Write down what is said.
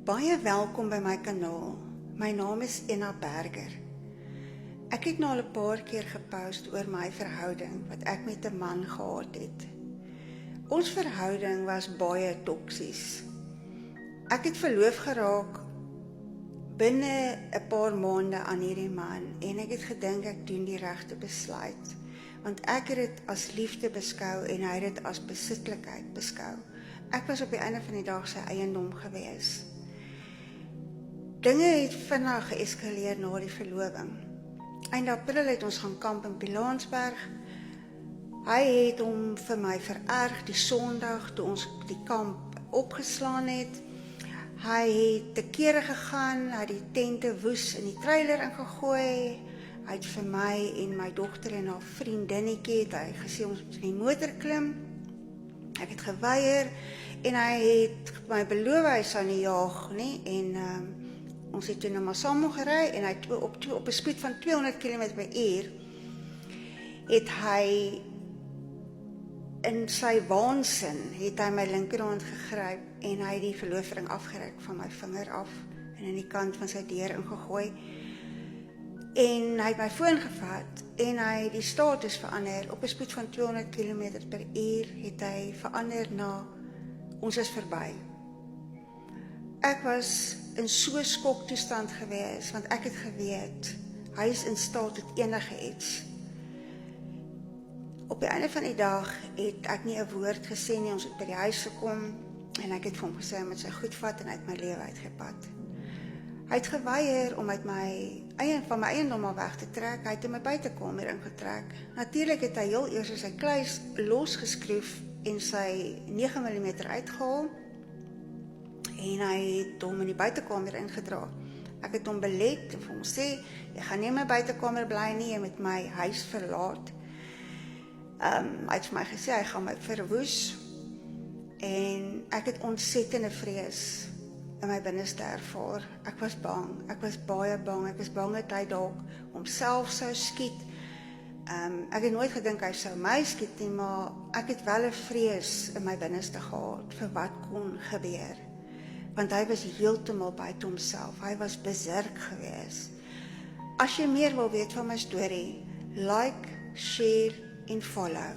Baie welkom by my kanaal. My naam is Enna Berger. Ek het nou al 'n paar keer gepost oor my verhouding wat ek met 'n man gehad het. Ons verhouding was baie toksies. Ek het verloof geraak binne 'n paar maande aan hierdie man en ek het gedink ek doen die regte besluit, want ek het dit as liefde beskou en hy het dit as besitlikheid beskou. Ek was op die einde van die dag sy eiendom gewees. Dinge het vinnig geëskaleer na die verloving. Eind April het ons gaan kamp in Pilanesberg. Hy het hom vir my vererg die Sondag toe ons die kamp opgeslaan het. Hy het te kere gegaan, hy het die tente woes in die trailer ingegooi. Hy het vir my en my dogter en haar vriendinnetjie het hy gesê ons moet in die motor klim. Ek het geweier en hy het my beloof hy sou nie jaag nie en ons het toe nou maar saam gery en hy op 'n spoed van 200 km/h het hy in sy waansin het hy my linkerhand gegryp en hy het die verloofring afgeryk van my vinger af en in die kant van sy deur ingegooi. En hy het my foon gevat en hy het die status verander. Op 'n spoed van 200 km/h het hy verander na ons is verby. Ek was in so skoktoestand gewees, want ek het geweet, hy is in staat tot enige iets. Op die einde van die dag het ek nie 'n woord gesê nie, ons het by die huis gekom, en ek het vir hom gesê, hy moet sy goed vat en uit my lewe uitgepad. Hy het geweier om uit van my eiendom al weg te trek, hy het in my buitekamer ingetrek. Natuurlik het hy heel eers sy kluis losgeskroef en sy 9mm uitgehaal, en hy het hom in die buitekamer ingedra. Ek het hom belet en vir hom sê, jy gaan nie in my buitekamer bly nie, jy moet my huis verlaat. Hy het vir my gesê, hy gaan my verwoes, en ek het ontsettende vrees in my binneste ervaar. Ek was bang, ek was baie bang, ek was bang dat hy dalk homself sou skiet. Ek het nooit gedink hy sou my skiet nie, maar ek het wel 'n vrees in my binneste gehad vir wat kon gebeur. Want hy was heeltemal buite homself, hy was besurk gewees. As jy meer wil weet van my storie, like, share en follow.